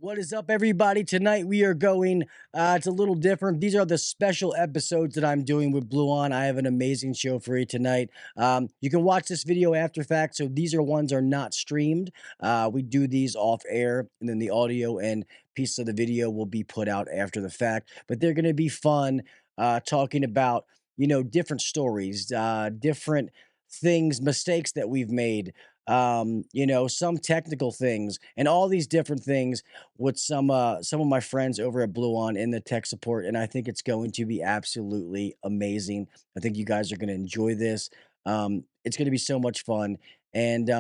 What is up, everybody? Tonight we are going, it's a little different. These are the special episodes that I'm doing with Bluon. I have an amazing show for you tonight. You can watch this video after fact, so these ones are not streamed. We do these off air, and then the audio and piece of the video will be put out after the fact. But they're going to be fun, talking about, different stories, different things, mistakes that we've made, some technical things, and all these different things with some of my friends over at Bluon in the tech support, and I think it's going to be absolutely amazing. I think you guys are going to enjoy this. It's going to be so much fun, and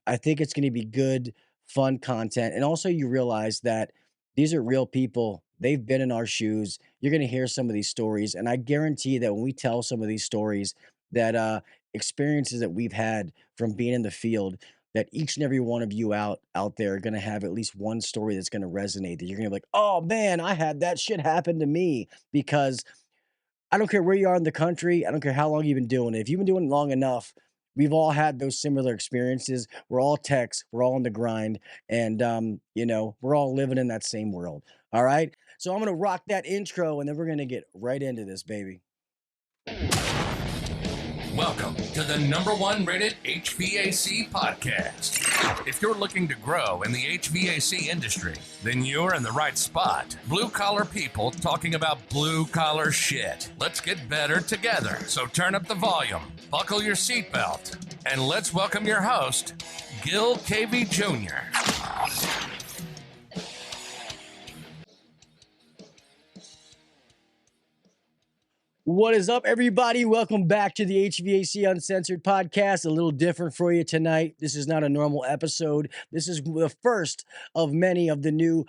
I think it's going to be good, fun content. And also, you realize that these are real people. They've been in our shoes. You're going to hear some of these stories, and I guarantee that when we tell some of these stories, that experiences that we've had from being in the field, that each and every one of you out there are going to have at least one story that's going to resonate, that you're going to be like, oh man, I had that shit happen to me. Because I don't care where you are in the country, I don't care how long you've been doing it, if you've been doing it long enough, we've all had those similar experiences. We're all techs, we're all on the grind, and we're all living in that same world. All right, so I'm going to rock that intro, and then we're going to get right into this, baby. Welcome to the #1 rated HVAC podcast. If you're looking to grow in the HVAC industry, then you're in the right spot. Blue collar people talking about blue collar shit. Let's get better together. So turn up the volume, buckle your seatbelt, and let's welcome your host, Gil KV Jr. What is up, everybody? Welcome back to the HVAC Uncensored podcast. A little different for you tonight. This is not a normal episode. This is the first of many of the new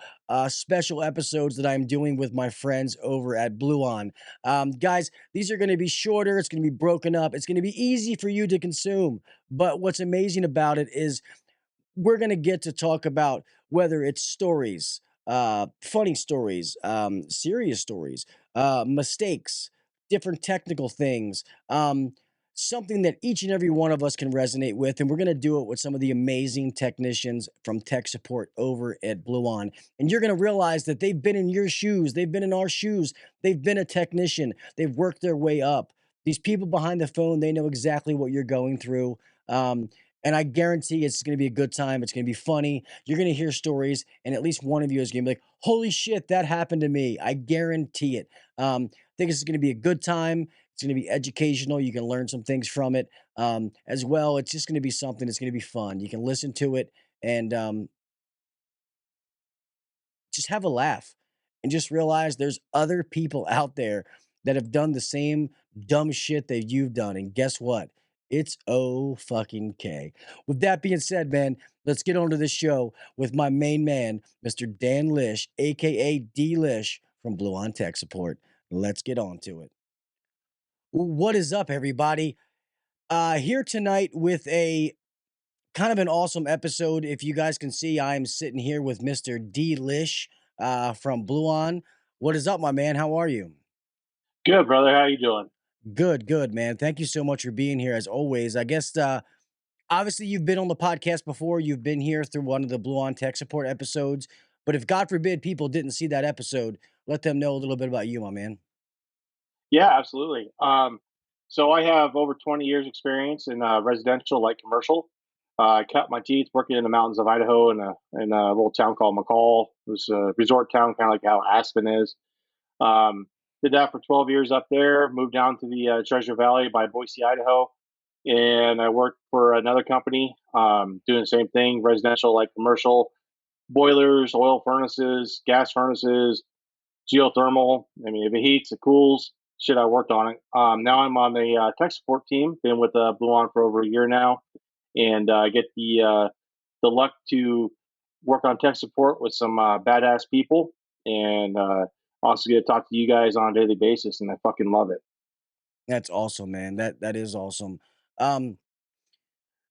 special episodes that I'm doing with my friends over at Bluon. Guys, these are going to be shorter. It's going to be broken up. It's going to be easy for you to consume. But what's amazing about it is we're going to get to talk about whether it's stories, funny stories, serious stories, mistakes, different technical things, something that each and every one of us can resonate with. And we're going to do it with some of the amazing technicians from tech support over at Bluon. And you're going to realize that they've been in your shoes. They've been in our shoes. They've been a technician. They've worked their way up. These people behind the phone, they know exactly what you're going through. And I guarantee it's going to be a good time. It's going to be funny. You're going to hear stories, and at least one of you is going to be like, holy shit, that happened to me. I guarantee it. I think it's going to be a good time. It's going to be educational. You can learn some things from it as well. It's just going to be something that's going to be fun. You can listen to it and just have a laugh and just realize there's other people out there that have done the same dumb shit that you've done. And guess what? It's oh fucking K. With that being said, man, let's get on to this show with my main man, Mr. D-Lish, aka D-Lish from Bluon Tech Support. Let's get on to it. What is up, everybody? Here tonight with a kind of an awesome episode. If you guys can see, I am sitting here with Mr. D-Lish from Bluon. What is up, my man? How are you? Good, brother. How you doing? Good, man. Thank you so much for being here as always. I guess obviously you've been on the podcast before. You've been here through one of the Bluon Tech Support episodes. But if God forbid people didn't see that episode, let them know a little bit about you, my man. Yeah, absolutely. So I have over 20 years experience in residential, light commercial. I cut my teeth working in the mountains of Idaho in a little town called McCall. It was a resort town, kind of like how Aspen is. Did that for 12 years up there. Moved down to the Treasure Valley by Boise, Idaho, and I worked for another company doing the same thing: residential, light commercial, boilers, oil furnaces, gas furnaces, geothermal. I mean, if it heats, it cools. Shit, I worked on it. Now I'm on the tech support team. Been with Bluon for over a year now, and I get the luck to work on tech support with some badass people, and also get to talk to you guys on a daily basis. And I fucking love it. That's awesome, man. That is awesome. Um,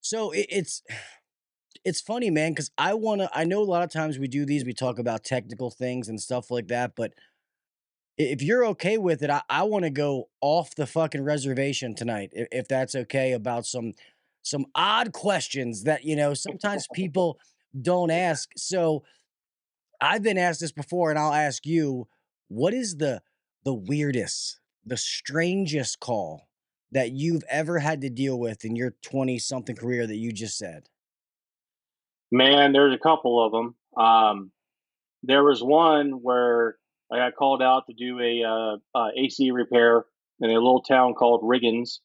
so it's funny, man, because I know a lot of times we do these, we talk about technical things and stuff like that, but if you're okay with it, I want to go off the fucking reservation tonight, if that's okay, about some odd questions that sometimes people don't ask. So I've been asked this before, and I'll ask you, what is the weirdest, the strangest call that you've ever had to deal with in your 20 something career that you just said? Man, there's a couple of them. There was one where I got called out to do a AC repair in a little town called Riggins,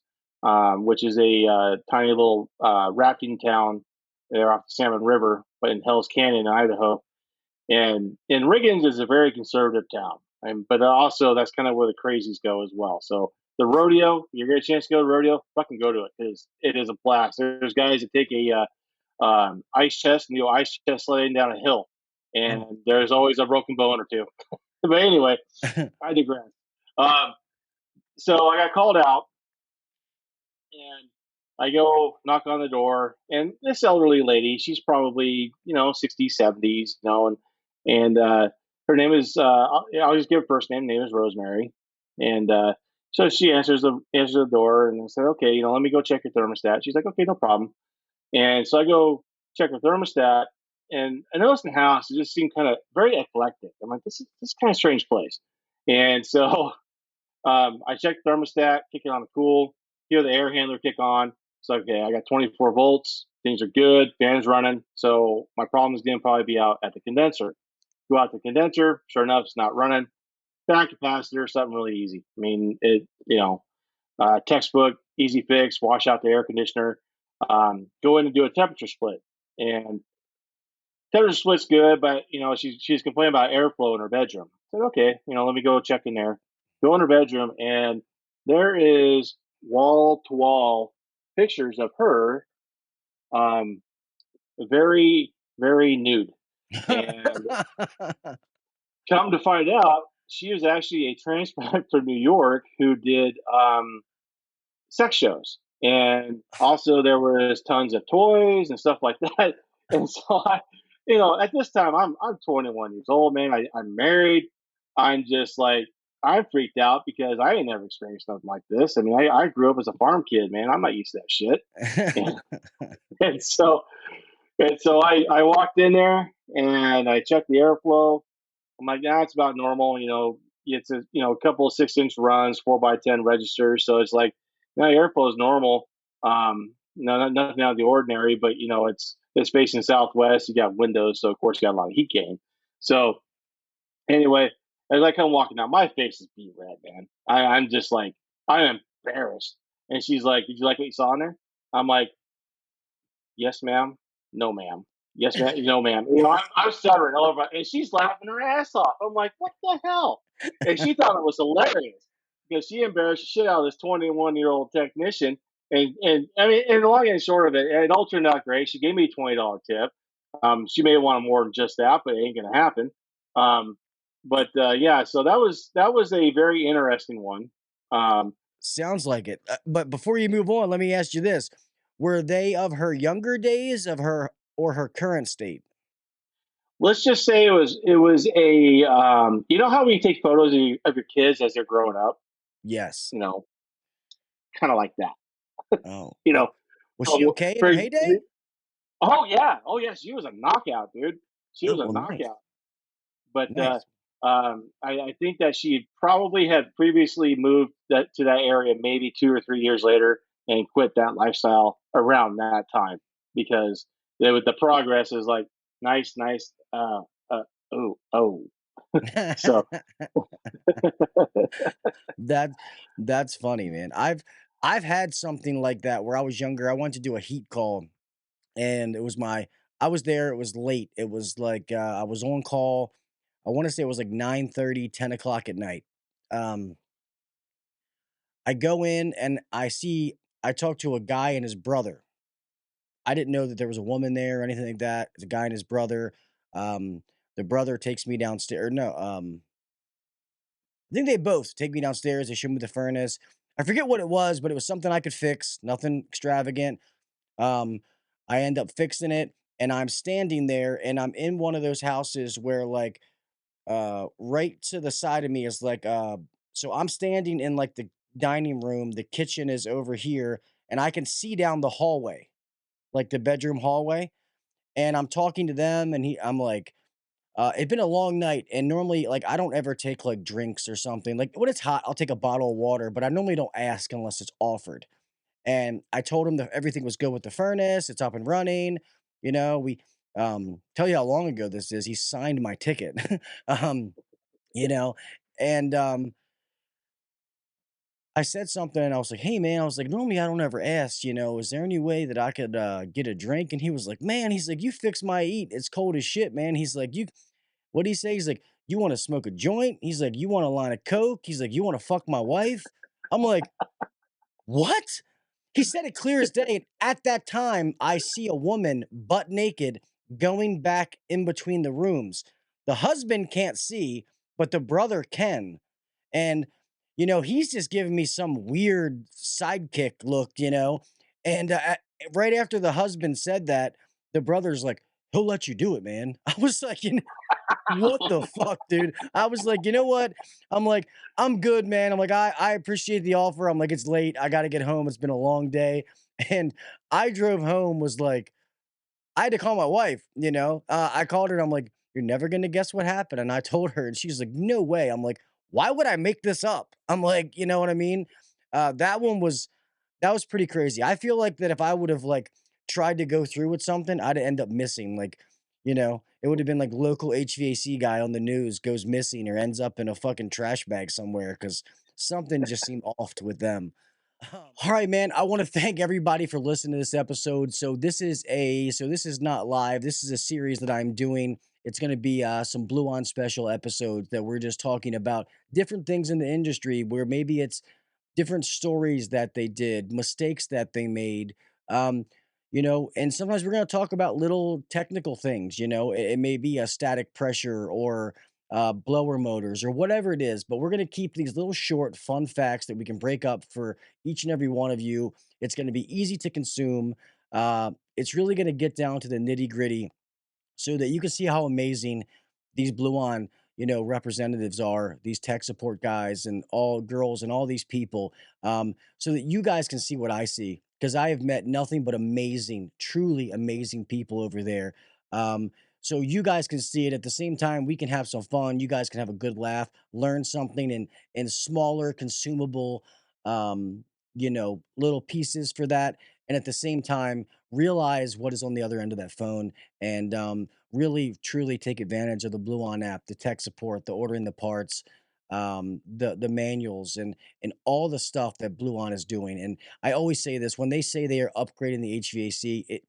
which is a tiny little rafting town there off the Salmon River, but in Hell's Canyon, Idaho. And Riggins is a very conservative town, but also that's kind of where the crazies go as well. So the rodeo, you get a chance to go to rodeo, fucking go to it because it is a blast. There's guys that take a ice chest and the ice chest sledding down a hill, and Oh. there's always a broken bone or two. But anyway, I digress. Um, so I got called out, and I go knock on the door, and this elderly lady, she's probably 60s, 70s, and her name is I'll just give her first name. Name is Rosemary, and so she answers the door, and I said, okay, let me go check your thermostat. She's like, okay, no problem. And so I go check the thermostat, and I noticed the house it just seemed kind of very eclectic. I'm like, this is kind of strange place. And so I check the thermostat, kick it on the cool, hear the air handler kick on. It's like, okay, I got 24 volts. Things are good. Fan's running. So my problem is going to probably be out at the condenser. Go out the condenser. Sure enough, it's not running. Back capacitor, something really easy. I mean, textbook, easy fix, wash out the air conditioner, go in and do a temperature split. And temperature split's good, but she's complaining about airflow in her bedroom. I said, okay, let me go check in there. Go in her bedroom, and there is wall to wall pictures of her, um, very very nude. And come to find out, she was actually a transplant from New York who did sex shows. And also there was tons of toys and stuff like that. And so at this time I'm 21 years old, man. I'm married. I'm just like I'm freaked out because I ain't never experienced something like this. I mean, I grew up as a farm kid, man. I'm not used to that shit. And, and so I walked in there and I checked the airflow. I'm like, yeah, it's about normal. It's a couple of 6-inch runs, 4x10 registers. So it's like, no, airflow is normal. No, nothing out of the ordinary, but it's facing southwest. You got windows, so of course you got a lot of heat gain. So anyway, as I come walking out, my face is beat red, man. I'm just like, I'm embarrassed. And she's like, did you like what you saw in there? I'm like, yes, ma'am. No, ma'am. Yes, ma'am. No, ma'am. I'm stuttering all over, and she's laughing her ass off. I'm like, what the hell? And she thought it was hilarious because she embarrassed the shit out of this 21-year-old technician. And I mean, and long and short of it, it all turned out great. She gave me a $20 tip. She may have wanted more than just that, but it ain't gonna happen. Um, but yeah, so that was a very interesting one. Um, Sounds like it. But before you move on, let me ask you this. Were they of her younger days of her or her current state? let's just say it was a how we take photos of your kids as they're growing up, Yes. you know, kind of like that. Oh, You know, was she so okay in her for heyday? oh yeah, she was a knockout, dude. She Oh, was a well, nice. knockout. But Nice. I think that she probably had previously moved to that area maybe 2 or 3 years later and quit that lifestyle around that time because the progress is like nice, nice. Uh, oh. So That that's funny, man. I've had something like that where I was younger. I went to do a heat call, and it was my I was there, it was late. It was like I was on call. I want to say it was like 9:30, 10 o'clock at night. Um I go in and I talk to a guy and his brother. I didn't know that there was a woman there or anything like that. It's a guy and his brother. Um, the brother takes me downstairs. No, I think they both take me downstairs. They show me the furnace. I forget what it was, but it was something I could fix. Nothing extravagant. Um, I end up fixing it, and I'm standing there, and I'm in one of those houses where like right to the side of me is like so I'm standing in like the dining room. The kitchen is over here, and I can see down the hallway, like the bedroom hallway, and I'm talking to them, and I'm like, It'd been a long night, and normally, like, I don't ever take like drinks or something. Like when it's hot, I'll take a bottle of water, but I normally don't ask unless it's offered. And I told him that everything was good with the furnace, it's up and running. We tell you how long ago this is. He signed my ticket. um, you know, and I said something and I was like, "Hey man," I was like, "Normally I don't ever ask, is there any way that I could get a drink?" And he was like, "Man," he's like, "You fix my eat. It's cold as shit, man." He's like, "You What'd he say? He's like, "You wanna smoke a joint?" He's like, "You want a line of coke?" He's like, "You wanna fuck my wife?" I'm like, "What?" He said it clear as day, and at that time, I see a woman butt naked going back in between the rooms. The husband can't see, but the brother can, and, he's just giving me some weird sidekick look, and, right after the husband said that, the brother's like, "He'll let you do it, man." I was like, what the fuck, dude? I was like, "You know what?" I'm like, "I'm good, man." I'm like, "I appreciate the offer." I'm like, "It's late. I gotta get home. It's been a long day." And I drove home, was like, I had to call my wife, I called her and I'm like, "You're never gonna guess what happened." And I told her, and she's like, "No way." I'm like, "Why would I make this up?" I'm like, you know what I mean? That was pretty crazy. I feel like that if I would have like tried to go through with something, I'd end up missing. Like, it would have been like local HVAC guy on the news goes missing or ends up in a fucking trash bag somewhere because something just seemed off with them. All right, man. I want to thank everybody for listening to this episode. So this is not live. This is a series that I'm doing. It's going to be some Blue On special episodes that we're just talking about different things in the industry where maybe it's different stories that they did, mistakes that they made. Um, and sometimes we're going to talk about little technical things. It may be a static pressure or blower motors or whatever it is, but we're going to keep these little short, fun facts that we can break up for each and every one of you. It's going to be easy to consume. It's really going to get down to the nitty gritty so that you can see how amazing these Bluon, representatives are, these tech support guys and all girls and all these people, so that you guys can see what I see. Because I have met nothing but amazing, truly amazing people over there. So you guys can see it at the same time. We can have some fun. You guys can have a good laugh, learn something in smaller, consumable, little pieces for that. And at the same time, realize what is on the other end of that phone and really truly take advantage of the Blue On app, the tech support, the ordering the parts, the manuals, and all the stuff that Blue On is doing. And I always say this: when they say they are upgrading the HVAC,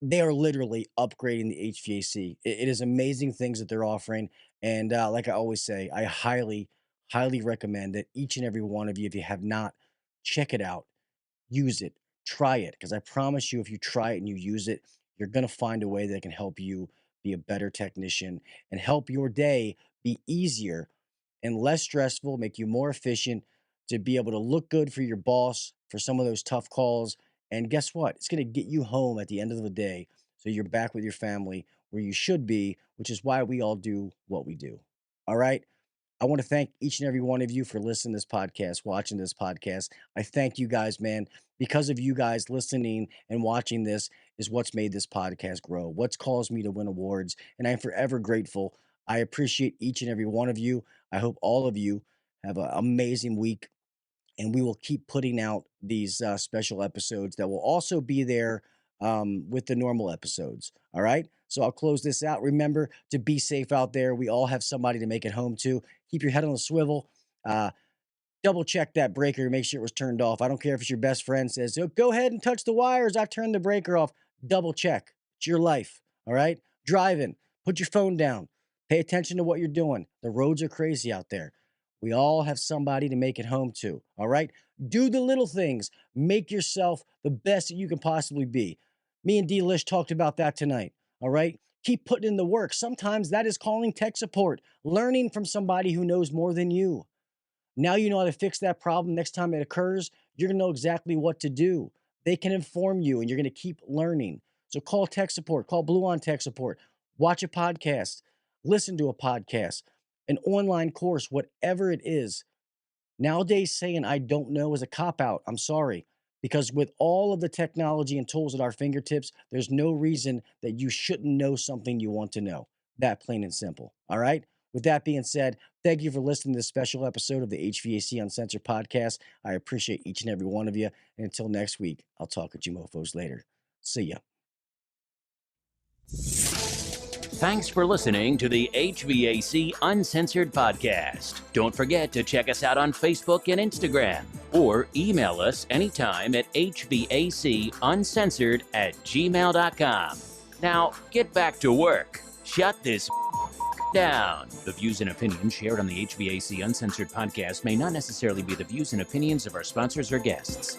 they are literally upgrading the HVAC. It is amazing things that they're offering, and like I always say, I highly, highly recommend that each and every one of you, if you have not, check it out, use it, try it, because I promise you, if you try it and you use it, you're going to find a way that can help you be a better technician and help your day be easier and less stressful, make you more efficient to be able to look good for your boss for some of those tough calls. And guess what? It's going to get you home at the end of the day. So you're back with your family where you should be, which is why we all do what we do. All right. I want to thank each and every one of you for listening to this podcast, watching this podcast. I thank you guys, man. Because of you guys listening and watching this is what's made this podcast grow, what's caused me to win awards. And I'm forever grateful. I appreciate each and every one of you. I hope all of you have an amazing week. And we will keep putting out these special episodes that will also be there with the normal episodes. All right. So I'll close this out. Remember to be safe out there. We all have somebody to make it home to. Keep your head on the swivel. Uh, Double check that breaker, make sure it was turned off. I don't care if it's your best friend says, "Oh, go ahead and touch the wires. I turned the breaker off." Double check. It's your life. All right. Driving. Put your phone down. Pay attention to what you're doing. The roads are crazy out there. We all have somebody to make it home to. All right. Do the little things. Make yourself the best that you can possibly be. Me and D-Lish talked about that tonight. All right. Keep putting in the work. Sometimes that is calling tech support, learning from somebody who knows more than you. Now you know how to fix that problem. Next time it occurs, you're going to know exactly what to do. They can inform you and you're going to keep learning. So call tech support, call Blue On Tech Support, watch a podcast, listen to a podcast, an online course, whatever it is. Nowadays, saying I don't know is a cop out. I'm sorry. Because with all of the technology and tools at our fingertips, there's no reason that you shouldn't know something you want to know. That plain and simple. All right. With that being said, thank you for listening to this special episode of the HVAC Uncensored podcast. I appreciate each and every one of you. And until next week, I'll talk with you mofos later. See ya. Thanks for listening to the HVAC Uncensored podcast. Don't forget to check us out on Facebook and Instagram, or email us anytime at hvacuncensored@gmail.com. Now, get back to work. Shut this down. The views and opinions shared on the HVAC Uncensored podcast may not necessarily be the views and opinions of our sponsors or guests.